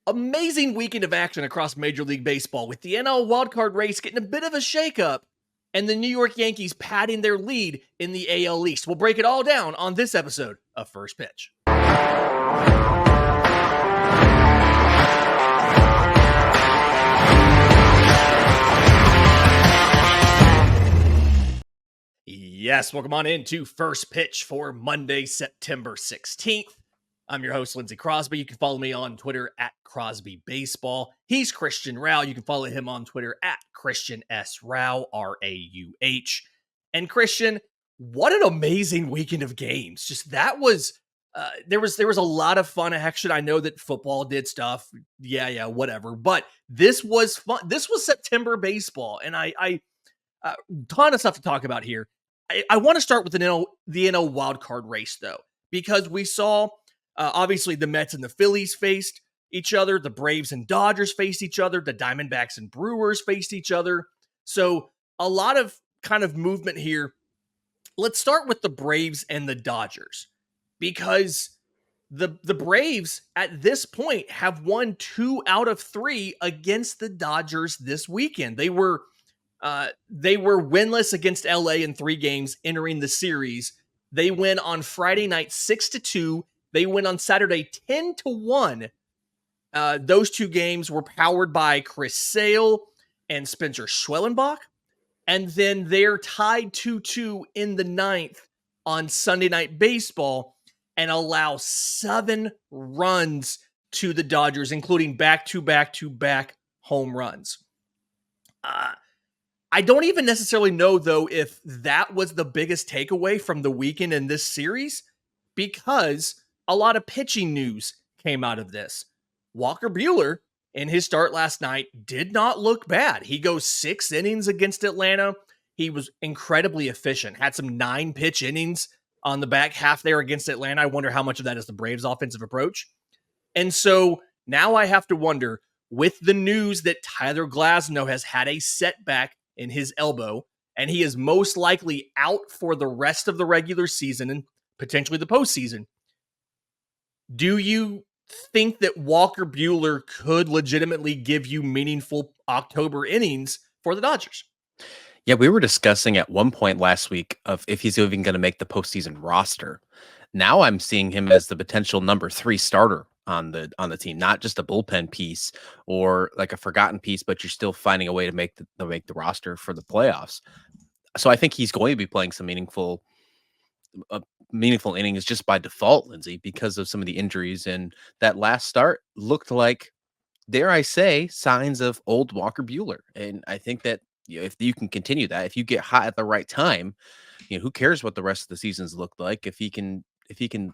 Amazing weekend of action across Major League Baseball with the NL Wildcard Race getting a bit of a shakeup and the New York Yankees padding their lead in the AL East. We'll break it all down on this episode of First Pitch. Yes, welcome on into First Pitch for Monday, September 16th. I'm your host, Lindsay Crosby. You can follow me on Twitter at Crosby Baseball. He's Christian Rauh. You can follow him on Twitter at Christian S. Rauh, R-A-U-H. And Christian, what an amazing weekend of games. Just that was, there was a lot of fun action. I know that football did stuff. Yeah, whatever. But this was fun. This was September baseball. And I ton of stuff to talk about here. I want to start with the NL wildcard race, though, because we saw obviously the Mets and the Phillies faced each other. The Braves and Dodgers faced each other. The Diamondbacks and Brewers faced each other. So a lot of kind of movement here. Let's start with the Braves and the Dodgers, because the Braves at this point have won 2 out of 3 against the Dodgers this weekend. They were winless against LA in 3 games entering the series. They win on Friday night 6-2. They win on Saturday 10-1. Those 2 games were powered by Chris Sale and Spencer Schwellenbach. And then they're tied 2-2 in the 9th on Sunday Night Baseball and allow 7 runs to the Dodgers, including back-to-back-to-back home runs. I don't even necessarily know, though, if that was the biggest takeaway from the weekend in this series, because a lot of pitching news came out of this. Walker Buehler, in his start last night, did not look bad. He goes 6 innings against Atlanta. He was incredibly efficient, had some 9-pitch innings on the back half there against Atlanta. I wonder how much of that is the Braves' offensive approach. And so now I have to wonder, with the news that Tyler Glasnow has had a setback in his elbow, and he is most likely out for the rest of the regular season and potentially the postseason, do you think that Walker Buehler could legitimately give you meaningful October innings for the Dodgers? Yeah, we were discussing at one point last week of if he's even going to make the postseason roster. Now I'm seeing him as the potential number 3 starter on the team, not just a bullpen piece or like a forgotten piece, but you're still finding a way to make the roster for the playoffs. So I think he's going to be playing some meaningful innings just by default, Lindsay, because of some of the injuries. And that last start looked like, dare I say, signs of old Walker Buehler. And I think that if you can continue that, if you get hot at the right time, who cares what the rest of the seasons look like? If he can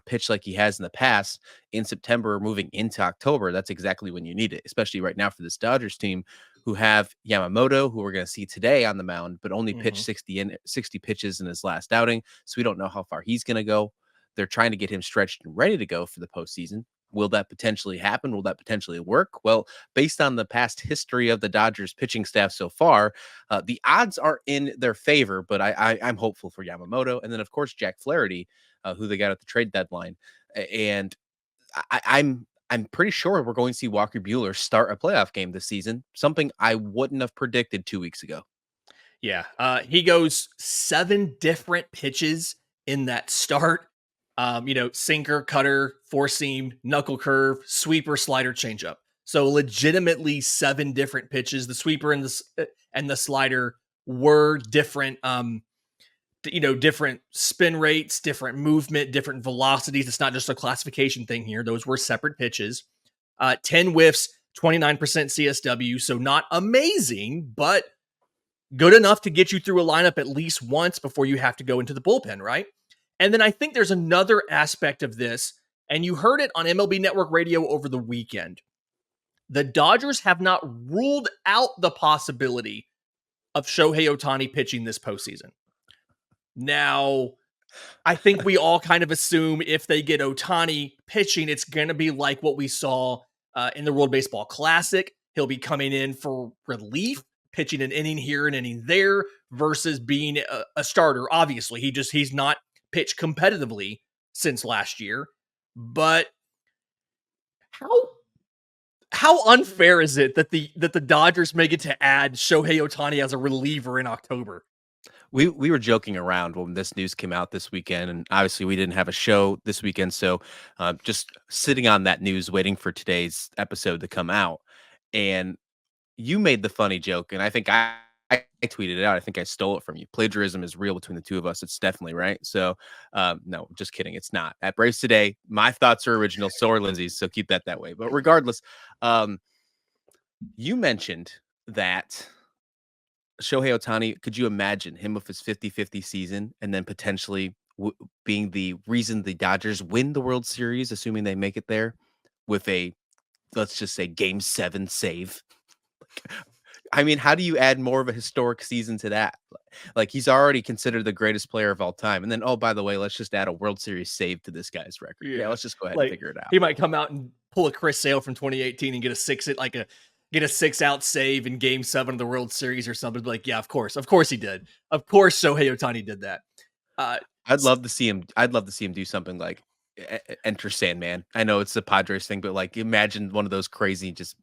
pitch like he has in the past in September, moving into October, that's exactly when you need it, especially right now for this Dodgers team, who have Yamamoto, who we're going to see today on the mound, but only pitched 60 pitches in his last outing. So we don't know how far he's going to go. They're trying to get him stretched and ready to go for the postseason. Will that potentially happen? Will that potentially work? Well, based on the past history of the Dodgers pitching staff so far, the odds are in their favor, but I'm hopeful for Yamamoto. And then, of course, Jack Flaherty, who they got at the trade deadline. And I'm pretty sure we're going to see Walker Buehler start a playoff game this season, something I wouldn't have predicted 2 weeks ago. Yeah, he goes 7 different pitches in that start. Sinker, cutter, 4-seam, knuckle curve, sweeper, slider, changeup. So legitimately 7 different pitches. The sweeper and the slider were different, different spin rates, different movement, different velocities. It's not just a classification thing here. Those were separate pitches. 10 whiffs, 29% CSW. So not amazing, but good enough to get you through a lineup at least once before you have to go into the bullpen, right? And then I think there's another aspect of this, and you heard it on MLB Network Radio over the weekend. The Dodgers have not ruled out the possibility of Shohei Ohtani pitching this postseason. Now, I think we all kind of assume if they get Ohtani pitching, it's going to be like what we saw in the World Baseball Classic. He'll be coming in for relief, pitching an inning here, an inning there, versus being a starter. Obviously, he's not pitched competitively since last year. But how unfair is it that the Dodgers may get to add Shohei Ohtani as a reliever in October? We were joking around when this news came out this weekend, and obviously we didn't have a show this weekend, so just sitting on that news, waiting for today's episode to come out. And you made the funny joke, and I think I tweeted it out. I think I stole it from you. Plagiarism is real between the two of us. It's definitely right. So, no, just kidding. It's not. At Braves Today, my thoughts are original. So are Lindsay's. So keep that way. But regardless, um, you mentioned that Shohei Ohtani, could you imagine him with his 50-50 season and then potentially being the reason the Dodgers win the World Series, assuming they make it there with a, let's just say, game 7 save? I mean, how do you add more of a historic season to that? Like, he's already considered the greatest player of all time. And then, oh, by the way, let's just add a World Series save to this guy's record. Yeah, Yeah. let's just go ahead and Like, figure it out. he might come out and pull a Chris Sale from 2018 and get a 6-out save in game 7 of the World Series or something. Like, yeah, of course he did. Of course Shohei Ohtani did that. I'd love to see him. I'd love to see him do something like enter Sandman. I know it's the Padres thing, but like imagine one of those crazy just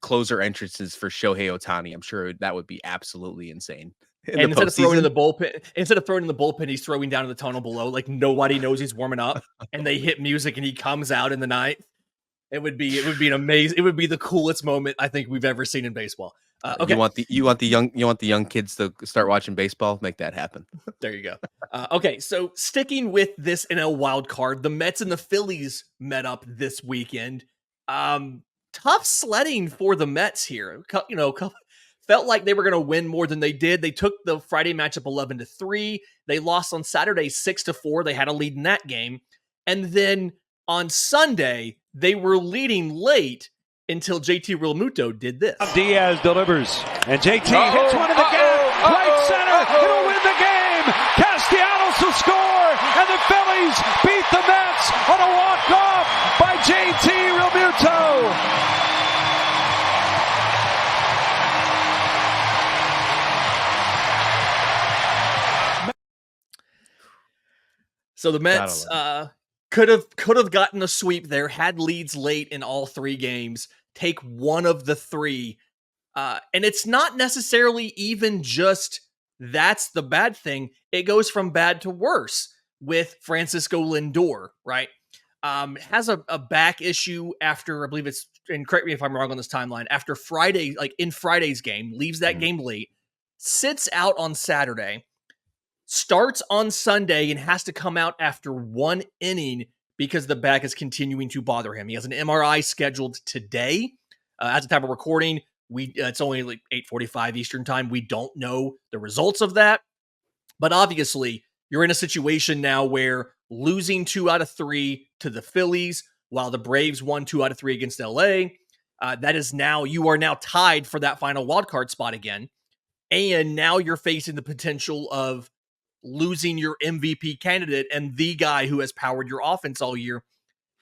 closer entrances for Shohei Ohtani. I'm sure that would be absolutely insane. In And the instead of throwing in the bullpen, he's throwing down in the tunnel below. Like nobody knows he's warming up, and they hit music, and he comes out in the ninth. It would be an amazing. It would be the coolest moment I think we've ever seen in baseball. Okay, You want the young kids to start watching baseball. Make that happen. there you go. Okay, so sticking with this NL wild card, the Mets and the Phillies met up this weekend. Tough sledding for the Mets here. Felt like they were going to win more than they did. They took the Friday matchup 11-3. They lost on Saturday 6-4. They had a lead in that game, and then on Sunday they were leading late until JT Realmuto did this. Diaz delivers, and JT hits one in the gap, right center. It'll win the game. Castellanos will score, and the Phillies beat the Mets on a walk-off by JT Realmuto. So the Mets could have gotten a sweep there, had leads late in all 3 games, take one of the 3. And it's not necessarily even just that's the bad thing. It goes from bad to worse with Francisco Lindor, right? Has a back issue after, I believe it's, and correct me if I'm wrong on this timeline, after Friday, like in Friday's game, leaves that game late, sits out on Saturday, starts on Sunday and has to come out after 1 inning because the back is continuing to bother him. He has an MRI scheduled today. At the time of recording, it's only like 8:45 Eastern time. We don't know the results of that. But obviously, you're in a situation now where losing 2 out of 3 to the Phillies, while the Braves won 2 out of 3 against LA, you are now tied for that final wild card spot again. And now you're facing the potential of losing your MVP candidate and the guy who has powered your offense all year.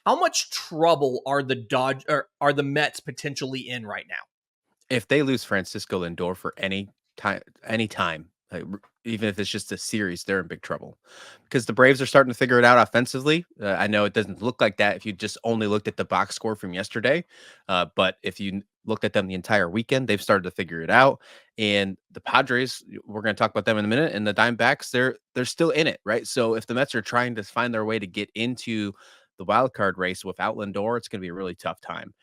How much trouble are the Mets potentially in right now? If they lose Francisco Lindor for any time, like, even if it's just a series, they're in big trouble because the Braves are starting to figure it out offensively. I know it doesn't look like that if you just only looked at the box score from yesterday, but if you looked at them the entire weekend, they've started to figure it out. And the Padres, we're going to talk about them in a minute, and the Diamondbacks, they're still in it, right? So if the Mets are trying to find their way to get into the wild card race without Lindor, it's going to be a really tough time.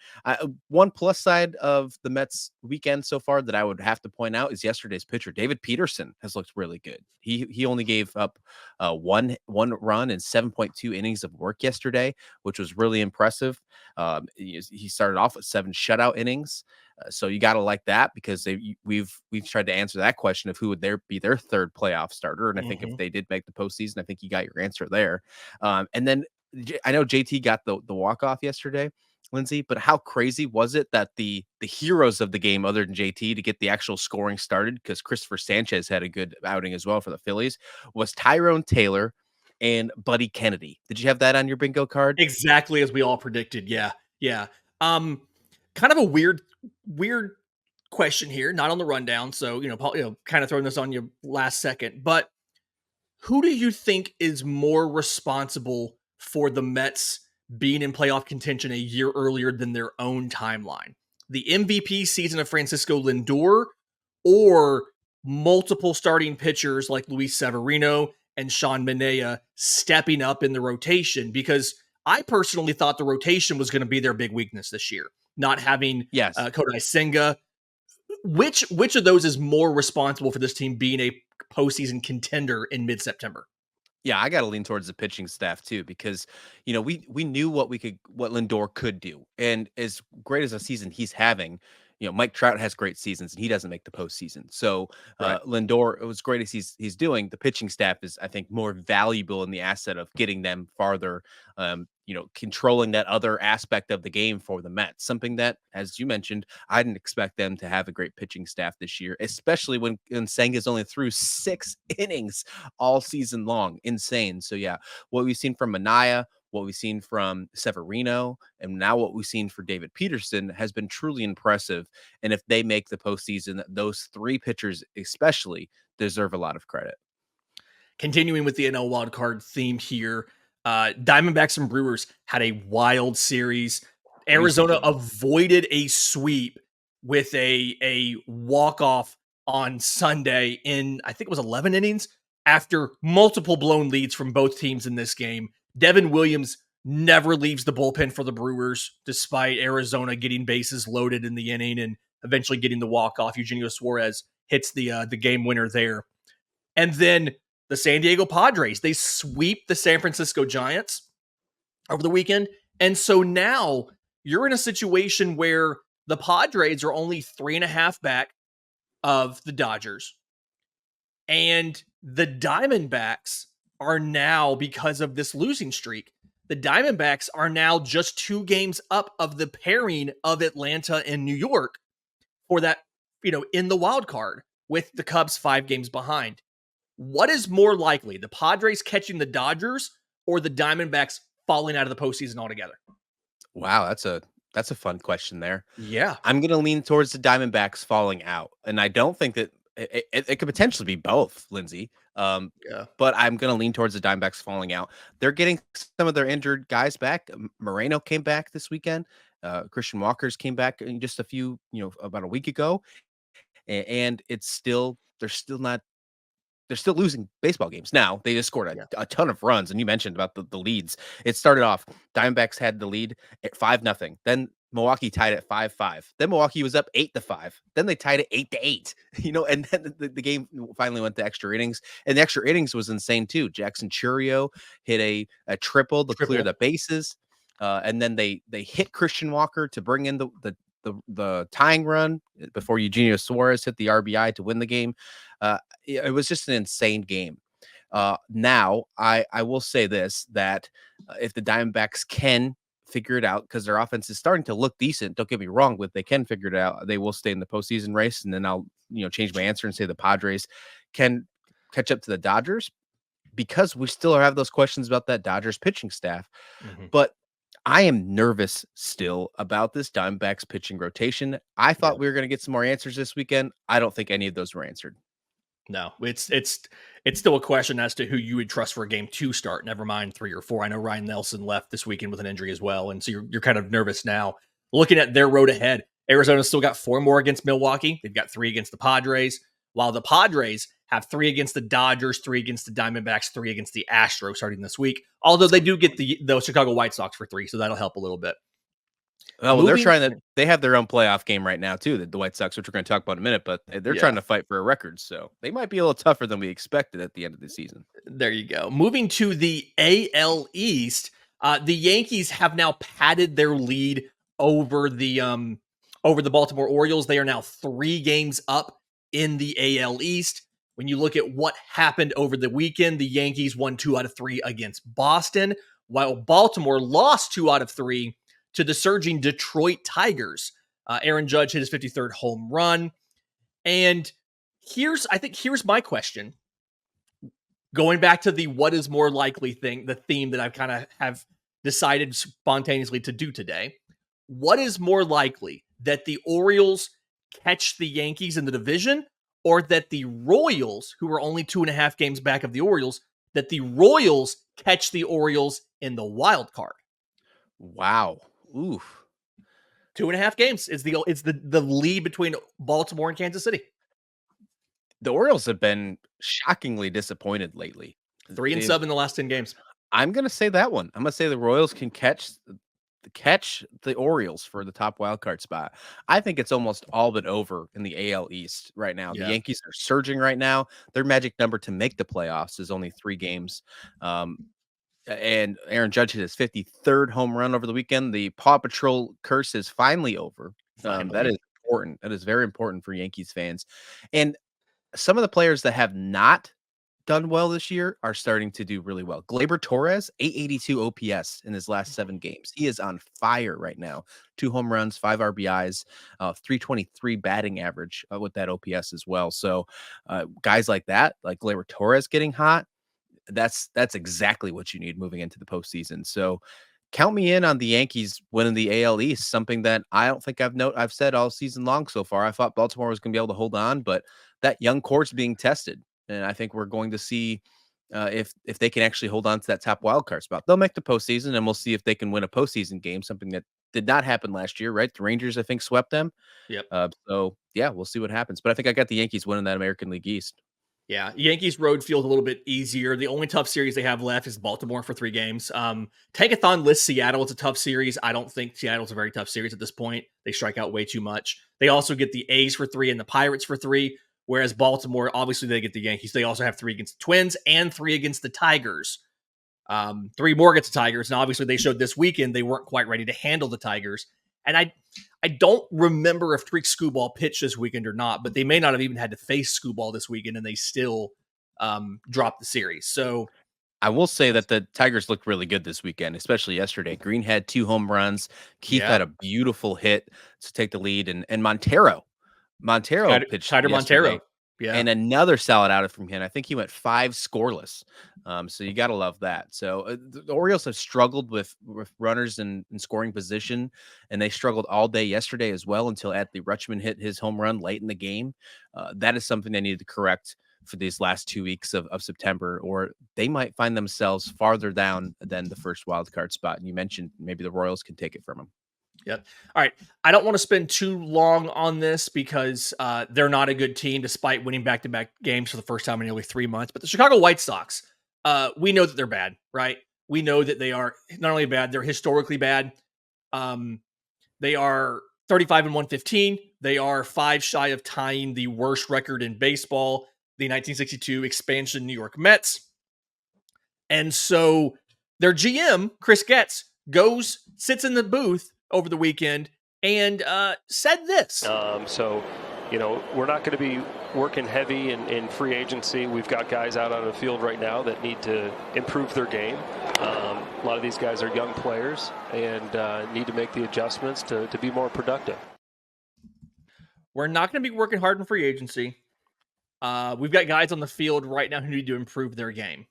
One plus side of the Mets weekend so far that I would have to point out is yesterday's pitcher. David Peterson has looked really good. He only gave up one run in 7.2 innings of work yesterday, which was really impressive. He started off with 7 shutout innings. So you got to like that because we've tried to answer that question of who would be their third playoff starter. And I think if they did make the postseason, I think you got your answer there. And then I know JT got the walk-off yesterday, Lindsay, but how crazy was it that the heroes of the game, other than JT, to get the actual scoring started, because Christopher Sanchez had a good outing as well for the Phillies, was Tyrone Taylor and Buddy Kennedy. Did you have that on your bingo card? Exactly as we all predicted. Yeah. Kind of a weird question here, not on the rundown. So, kind of throwing this on you last second, but who do you think is more responsible for the Mets being in playoff contention a year earlier than their own timeline. The MVP season of Francisco Lindor or multiple starting pitchers like Luis Severino and Sean Manaea stepping up in the rotation, because I personally thought the rotation was going to be their big weakness this year, not having Kodai Senga. Which of those is more responsible for this team being a postseason contender in mid-September? Yeah, I got to lean towards the pitching staff too, because we knew what Lindor could do, and as great as a season he's having, Mike Trout has great seasons and he doesn't make the postseason. So Lindor, it was great as he's doing. The pitching staff is, I think, more valuable in the asset of getting them farther. Controlling that other aspect of the game for the Mets, something that, as you mentioned, I didn't expect them to have a great pitching staff this year, especially when Senga's only threw 6 innings all season long. Insane. So yeah, what we've seen from Manaea, what we've seen from Severino, and now what we've seen for David Peterson has been truly impressive. And if they make the postseason, those 3 pitchers especially deserve a lot of credit. Continuing with the NL wildcard theme here, Diamondbacks and Brewers had a wild series. Arizona avoided a sweep with a walk-off on Sunday in, I think it was 11 innings, after multiple blown leads from both teams in this game. Devin Williams never leaves the bullpen for the Brewers, despite Arizona getting bases loaded in the inning and eventually getting the walk-off. Eugenio Suarez hits the game winner there. And then the San Diego Padres, they sweep the San Francisco Giants over the weekend. And so now you're in a situation where the Padres are only 3.5 back of the Dodgers. And the Diamondbacks are now, because of this losing streak, the Diamondbacks are now just 2 games up of the pairing of Atlanta and New York for that, in the wild card, with the Cubs 5 games behind. What is more likely, the Padres catching the Dodgers or the Diamondbacks falling out of the postseason altogether? Wow, that's a fun question there. Yeah. I'm going to lean towards the Diamondbacks falling out, and I don't think that it could potentially be both, Lindsay. But I'm going to lean towards the Diamondbacks falling out. They're getting some of their injured guys back. Moreno came back this weekend. Christian Walker's came back in just about a week ago, and they're still losing baseball games. Now, they just scored a ton of runs, and you mentioned about the leads. It started off, Diamondbacks had the lead at 5-0. Then Milwaukee tied at 5-5. Then Milwaukee was up 8-5. Then they tied it 8-8. And then the game finally went to extra innings. And the extra innings was insane too. Jackson Churio hit a triple to clear the bases. And then they hit Christian Walker to bring in the tying run before Eugenio Suarez hit the RBI to win the game. It was just an insane game. Now, I will say this, that if the Diamondbacks can figure it out, because their offense is starting to look decent, don't get me wrong, but they can figure it out, they will stay in the postseason race. And then I'll change my answer and say the Padres can catch up to the Dodgers, because we still have those questions about that Dodgers pitching staff. But I am nervous still about this Diamondbacks pitching rotation. I thought we were going to get some more answers this weekend. I don't think any of those were answered. No, it's still a question as to who you would trust for a game 2 start, never mind 3 or 4. I know Ryan Nelson left this weekend with an injury as well, and so you're kind of nervous now. Looking at their road ahead, Arizona's still got 4 more against Milwaukee. They've got 3 against the Padres, while the Padres have 3 against the Dodgers, 3 against the Diamondbacks, 3 against the Astros starting this week. Although they do get the Chicago White Sox for 3, so that'll help a little bit. Oh, well, they have their own playoff game right now too, the White Sox, which we're going to talk about in a minute, but they're trying to fight for a record. So they might be a little tougher than we expected at the end of the season. There you go. Moving to the AL East, the Yankees have now padded their lead over the Baltimore Orioles. They are now 3 games up in the AL East. When you look at what happened over the weekend, the Yankees won 2 out of 3 against Boston, while Baltimore lost 2 out of 3 to the surging Detroit Tigers. Aaron Judge hit his 53rd home run. And here's my question. Going back to the what is more likely thing, the theme that I've kind of have decided spontaneously to do today. What is more likely, that the Orioles catch the Yankees in the division, or that the Royals, who are only 2.5 games back of the Orioles, that the Royals catch the Orioles in the wild card? Wow. Oof. 2.5 games is the lead between Baltimore and Kansas City. The Orioles have been shockingly disappointed lately. 3-7 in the last 10 games. I'm gonna say that one. I'm gonna say the Royals can catch the Orioles for the top wild card spot. I think it's almost all but over in the AL East right now. The Yeah. Yankees are surging right now. Their magic number to make the playoffs is only 3 games. And Aaron Judge hit his 53rd home run over the weekend. The Paw Patrol curse is finally over. That Finally. is important. That is very important for Yankees fans. And some of the players that have not done well this year are starting to do really well. Gleyber Torres, 882 OPS in his last 7 games. He is on fire right now. 2 home runs, 5 RBIs, 323 batting average with that OPS as well. So guys like that, like Gleyber Torres getting hot, that's exactly what you need moving into the postseason. So count me in on the Yankees winning the AL East, something that I don't think I've said all season long so far. I thought Baltimore was going to be able to hold on, but that young core's being tested. And I think we're going to see if they can actually hold on to that top wild card spot. They'll make the postseason, and we'll see if they can win a postseason game, something that did not happen last year, right? The Rangers, I think, swept them. Yep. So, yeah, we'll see what happens. But I think I got the Yankees winning that American League East. Yeah, Yankees road feels a little bit easier. The only tough series they have left is Baltimore for 3 games. Tankathon lists Seattle. It's a tough series. I don't think Seattle's a very tough series at this point. They strike out way too much. They also get the A's for 3 and the Pirates for 3, whereas Baltimore, obviously they get the Yankees. They also have 3 against the Twins and 3 against the Tigers. 3 more against the Tigers. And obviously they showed this weekend they weren't quite ready to handle the Tigers. And I don't remember if Tariq Skubal pitched this weekend or not, but they may not have even had to face Skubal this weekend, and they still dropped the series. So I will say that the Tigers looked really good this weekend, especially yesterday. Green had 2 home runs. Keith had a beautiful hit to take the lead, and Montero pitched Tyler yesterday. Montero. Yeah. And another solid outing from him. I think he went 5 scoreless. So you got to love that. So the Orioles have struggled with runners in scoring position, and they struggled all day yesterday as well until Adley Rutschman hit his home run late in the game. That is something they needed to correct for these last 2 weeks of September, or they might find themselves farther down than the first wild card spot. And you mentioned maybe the Royals can take it from them. Yep. All right. I don't want to spend too long on this because they're not a good team despite winning back-to-back games for the first time in nearly 3 months. But the Chicago White Sox, we know that they're bad, right? We know that they are not only bad, they're historically bad. They are 35-115. They are 5 shy of tying the worst record in baseball, the 1962 expansion New York Mets. And so their GM, Chris Getz, sits in the booth over the weekend and said this. So, we're not going to be working heavy in free agency. We've got guys out on the field right now that need to improve their game. A lot of these guys are young players and need to make the adjustments to be more productive. We're not going to be working hard in free agency. We've got guys on the field right now who need to improve their game.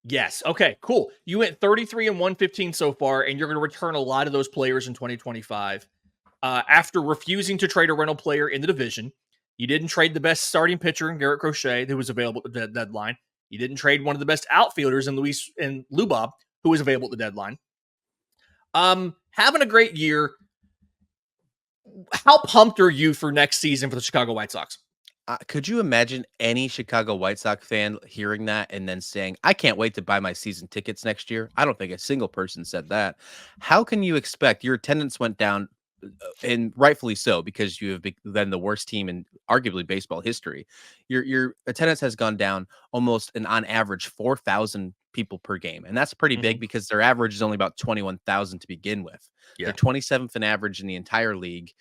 Yes. Okay, cool. You went 33-115 so far, and you're going to return a lot of those players in 2025. After refusing to trade a rental player in the division, you didn't trade the best starting pitcher in Garrett Crochet, who was available at the deadline. You didn't trade one of the best outfielders in Lubob, who was available at the deadline. Having a great year. How pumped are you for next season for the Chicago White Sox? Could you imagine any Chicago White Sox fan hearing that and then saying, I can't wait to buy my season tickets next year? I don't think a single person said that. How can you expect your attendance went down, and rightfully so, because you have been the worst team in arguably baseball history. Your attendance has gone down almost on average 4,000 people per game. And that's pretty big because their average is only about 21,000 to begin with. Yeah. They're 27th in average in the entire league.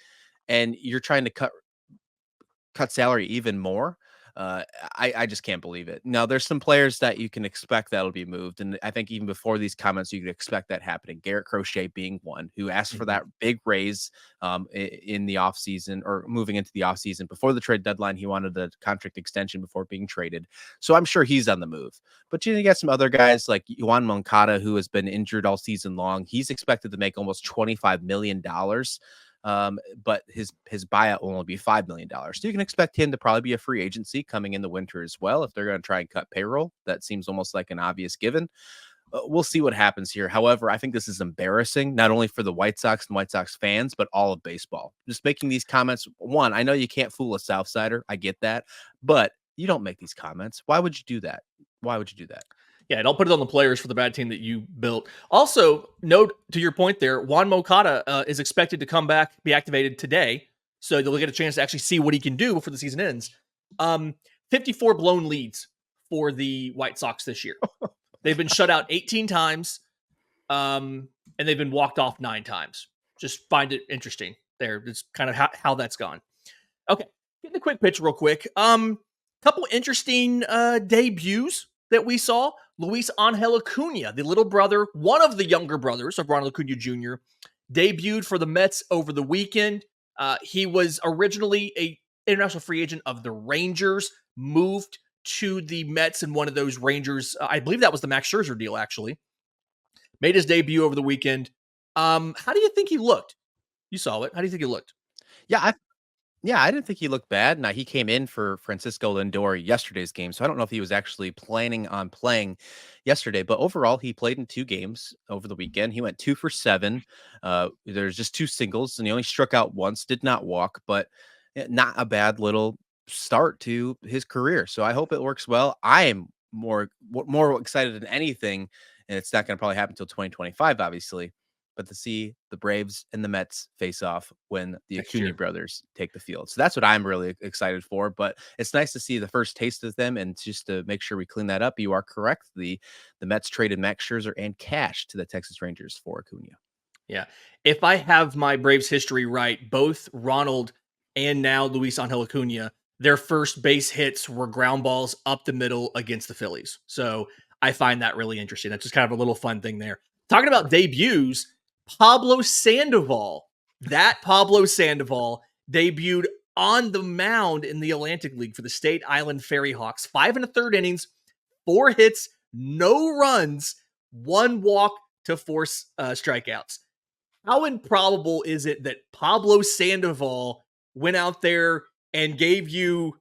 And you're trying to cut salary even more. I just can't believe it. Now, there's some players that you can expect that'll be moved. And I think even before these comments, you could expect that happening. Garrett Crochet being one who asked for that big raise in the offseason, or moving into the offseason. Before the trade deadline, he wanted a contract extension before being traded. So I'm sure he's on the move. But you got some other guys like Yoan Moncada, who has been injured all season long. He's expected to make almost $25 million. But his buyout will only be $5 million. So you can expect him to probably be a free agency coming in the winter as well. If they're going to try and cut payroll, that seems almost like an obvious given. we'll see what happens here. However, I think this is embarrassing, not only for the White Sox and White Sox fans, but all of baseball. Just making these comments. One, I know you can't fool a Southsider. I get that. But you don't make these comments. Why would you do that? Why would you do that? Yeah, don't put it on the players for the bad team that you built. Also, note to your point there, Juan Moncada is expected to come back, be activated today. So you'll get a chance to actually see what he can do before the season ends. 54 blown leads for the White Sox this year. They've been shut out 18 times, and they've been walked off 9 times. Just find it interesting there. It's kind of how that's gone. Okay, getting a quick pitch real quick. Couple interesting debuts that we saw. Luis Angel Acuna, the little brother, one of the younger brothers of Ronald Acuna Jr., debuted for the Mets over the weekend. He was originally a international free agent of the Rangers, moved to the Mets in one of those Rangers. I believe that was the Max Scherzer deal, actually. Made his debut over the weekend. How do you think he looked? You saw it. How do you think he looked? Yeah, I didn't think he looked bad. Now, he came in for Francisco Lindor yesterday's game, so I don't know if he was actually planning on playing yesterday, but overall, he played in 2 games over the weekend. He went 2 for 7. There's just 2 singles, and he only struck out once, did not walk, but not a bad little start to his career. So I hope it works well. I am more excited than anything, and it's not going to probably happen until 2025, obviously, but to see the Braves and the Mets face off when the Acuna brothers take the field. So that's what I'm really excited for, but it's nice to see the first taste of them, and just to make sure we clean that up, you are correct. The Mets traded Max Scherzer and cash to the Texas Rangers for Acuna. Yeah. If I have my Braves history right, both Ronald and now Luis Angel Acuna, their first base hits were ground balls up the middle against the Phillies. So I find that really interesting. That's just kind of a little fun thing there. Talking about debuts, Pablo Sandoval debuted on the mound in the Atlantic League for the State Island Ferry Hawks. 5 1/3 innings, 4 hits, no runs, 1 walk to 4 strikeouts. How improbable is it that Pablo Sandoval went out there and gave you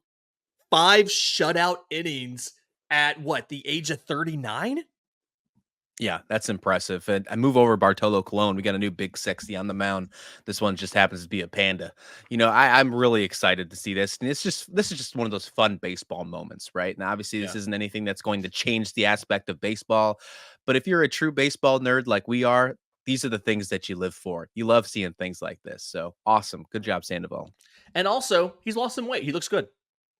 5 shutout innings at the age of 39? Yeah, that's impressive. And I move over Bartolo Colon. We got a new big 60 on the mound. This one just happens to be a panda. I'm really excited to see this. And this is just one of those fun baseball moments, right? And obviously this isn't anything that's going to change the aspect of baseball. But if you're a true baseball nerd like we are, these are the things that you live for. You love seeing things like this. So awesome. Good job, Sandoval. And also, he's lost some weight. He looks good.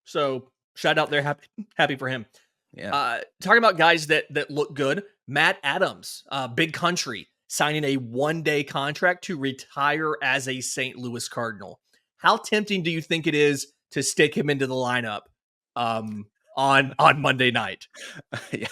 So shout out there. Happy for him. Yeah. Talking about guys that look good, Matt Adams, Big Country, signing a 1-day contract to retire as a St. Louis Cardinal. How tempting do you think it is to stick him into the lineup on Monday night? Yeah,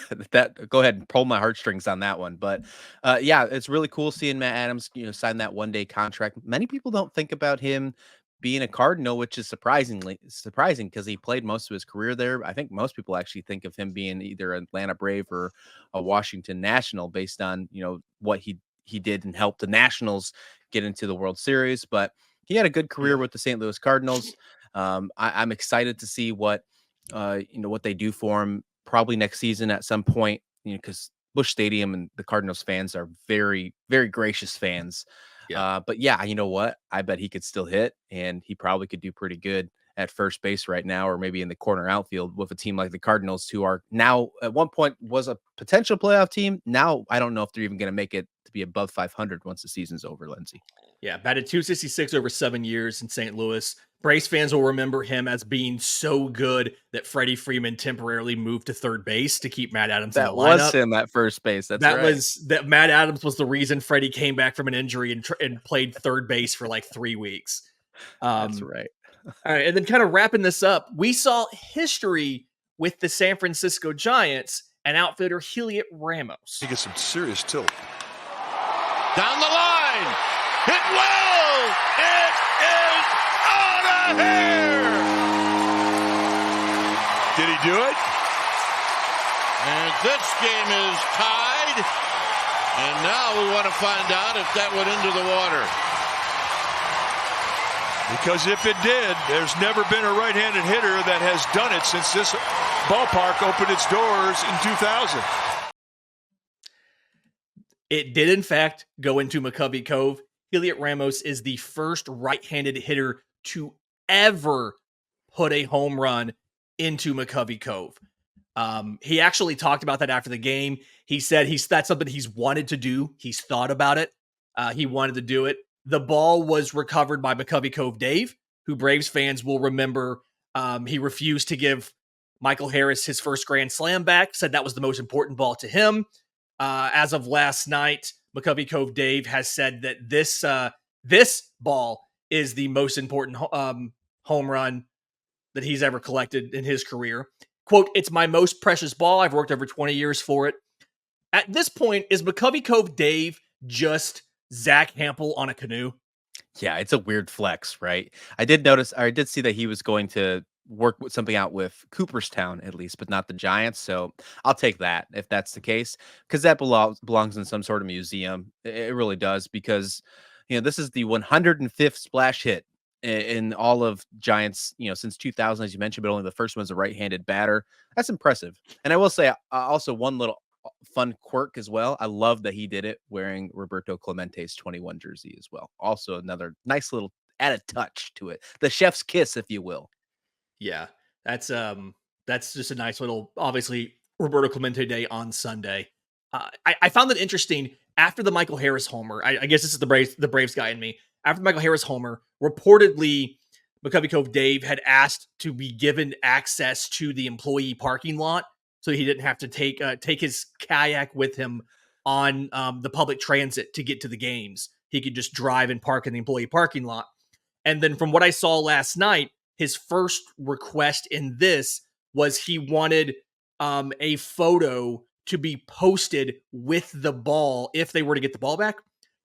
go ahead and pull my heartstrings on that one. But it's really cool seeing Matt Adams, sign that 1-day contract. Many people don't think about him being a Cardinal, which is surprising because he played most of his career there. I think most people actually think of him being either an Atlanta Brave or a Washington National based on, what he did and helped the Nationals get into the World Series. But he had a good career with the St. Louis Cardinals. I'm excited to see what they do for him probably next season at some point, because Busch Stadium and the Cardinals fans are very, very gracious fans. Yeah. But yeah, you know what? I bet he could still hit, and he probably could do pretty good at first base right now, or maybe in the corner outfield with a team like the Cardinals, who are now at one point was a potential playoff team. Now, I don't know if they're even going to make it to be above 500 once the season's over, Lindsay. Yeah, batted .266 over 7 years in St. Louis. Braves fans will remember him as being so good that Freddie Freeman temporarily moved to third base to keep Matt Adams in the lineup. That was him at first base. That Matt Adams was the reason Freddie came back from an injury and played third base for like 3 weeks. That's right. All right, and then kind of wrapping this up, we saw history with the San Francisco Giants and outfielder Heliot Ramos. He gets some serious tilt. Down the line. Hit well. It is out of here. Did he do it? And this game is tied. And now we want to find out if that went into the water. Because if it did, there's never been a right-handed hitter that has done it since this ballpark opened its doors in 2000. It did, in fact, go into McCovey Cove. Heliot Ramos is the first right-handed hitter to ever put a home run into McCovey Cove. He actually talked about that after the game. He said that's something he's wanted to do. He's thought about it. He wanted to do it. The ball was recovered by McCovey Cove Dave, who Braves fans will remember. He refused to give Michael Harris his first grand slam back, said that was the most important ball to him. As of last night, McCovey Cove Dave has said that this ball is the most important home run that he's ever collected in his career. Quote, "It's my most precious ball. I've worked over 20 years for it." At this point, is McCovey Cove Dave just Zach Hampel on a canoe? Yeah, it's a weird flex, right? I did see that he was going to work with something out with Cooperstown at least, but not the Giants. So I'll take that if that's the case, because that belongs in some sort of museum. It really does, because this is the 105th splash hit in all of Giants, since 2000, as you mentioned, but only the first one's a right-handed batter. That's impressive. And I will say also one little fun quirk as well. I love that he did it wearing Roberto Clemente's 21 jersey as well. Also another nice little added touch to it. The chef's kiss, if you will. Yeah, that's just a nice little, obviously, Roberto Clemente Day on Sunday. I found it interesting after the Michael Harris homer. I guess this is the Braves guy in me. After the Michael Harris homer, reportedly, McCovey Cove Dave had asked to be given access to the employee parking lot, so he didn't have to take his kayak with him on the public transit to get to the games. He could just drive and park in the employee parking lot. And then from what I saw last night, his first request in this was he wanted a photo to be posted with the ball if they were to get the ball back.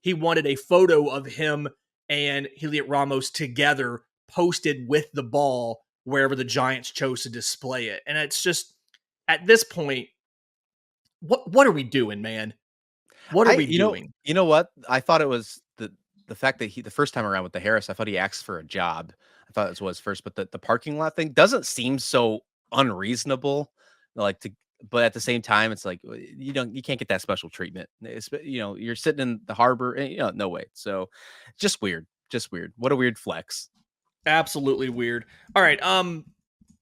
He wanted a photo of him and Heliot Ramos together posted with the ball wherever the Giants chose to display it. And it's just, at this point, what are we doing, man? What are we doing? You know what? I thought it was the fact that the first time around with the Harris, I thought he asked for a job. I thought this was first, but the parking lot thing doesn't seem so unreasonable. But at the same time, it's like you can't get that special treatment. You're sitting in the harbor, and, no way. So just weird. What a weird flex. Absolutely weird. All right.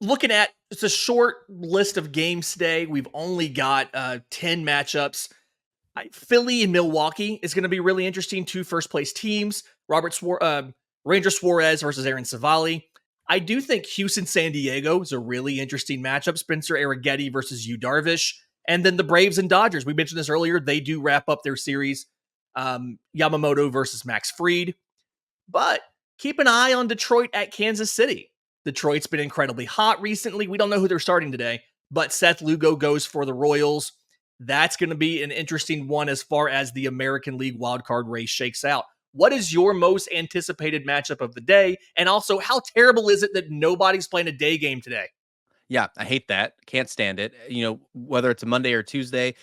Looking at, it's a short list of games today. We've only got 10 matchups. Philly and Milwaukee is going to be really interesting. Two first place teams. Ranger Suarez versus Aaron Savali. I do think Houston-San Diego is a really interesting matchup. Spencer Arrighetti versus Yu Darvish. And then the Braves and Dodgers. We mentioned this earlier. They do wrap up their series. Yamamoto versus Max Fried. But keep an eye on Detroit at Kansas City. Detroit's been incredibly hot recently. We don't know who they're starting today. But Seth Lugo goes for the Royals. That's going to be an interesting one as far as the American League wildcard race shakes out. What is your most anticipated matchup of the day? And also, how terrible is it that nobody's playing a day game today? Yeah, I hate that. Can't stand it. Whether it's a Monday or Tuesday,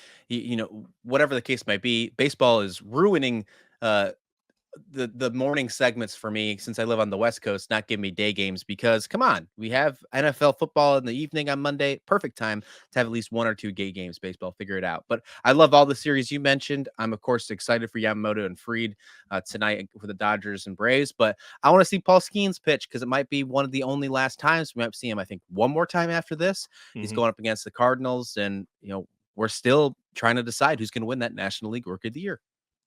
whatever the case might be, baseball is ruining the morning segments for me, since I live on the West Coast, not giving me day games, because come on, we have NFL football in the evening on Monday. Perfect time to have at least one or two gay games. Baseball, figure it out. But I love all the series you mentioned. I'm of course excited for Yamamoto and Fried tonight for the Dodgers and Braves, but I want to see Paul Skeens pitch, because it might be one of the only last times we might see him. I think one more time after this. He's going up against the Cardinals, and we're still trying to decide who's going to win that National League Rookie of the Year.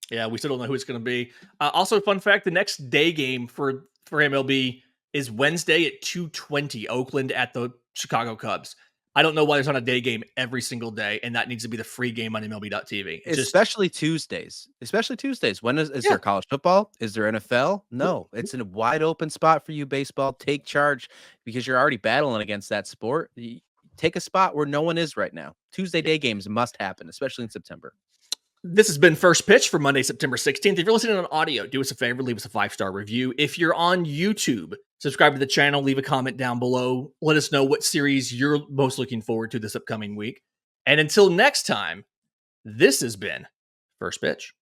Yeah, we still don't know who it's going to be. Also, fun fact, the next day game for MLB is Wednesday at 2:20, Oakland at the Chicago Cubs. I don't know why there's not a day game every single day, and that needs to be the free game on MLB.tv. Especially Tuesdays. When is there college football? Is there NFL? No, it's a wide open spot for you, baseball. Take charge, because you're already battling against that sport. Take a spot where no one is right now. Tuesday day games must happen, especially in September. This has been First Pitch for Monday, September 16th. If you're listening on audio, do us a favor, leave us a 5-star review. If you're on YouTube, subscribe to the channel, leave a comment down below. Let us know what series you're most looking forward to this upcoming week. And until next time, this has been First Pitch.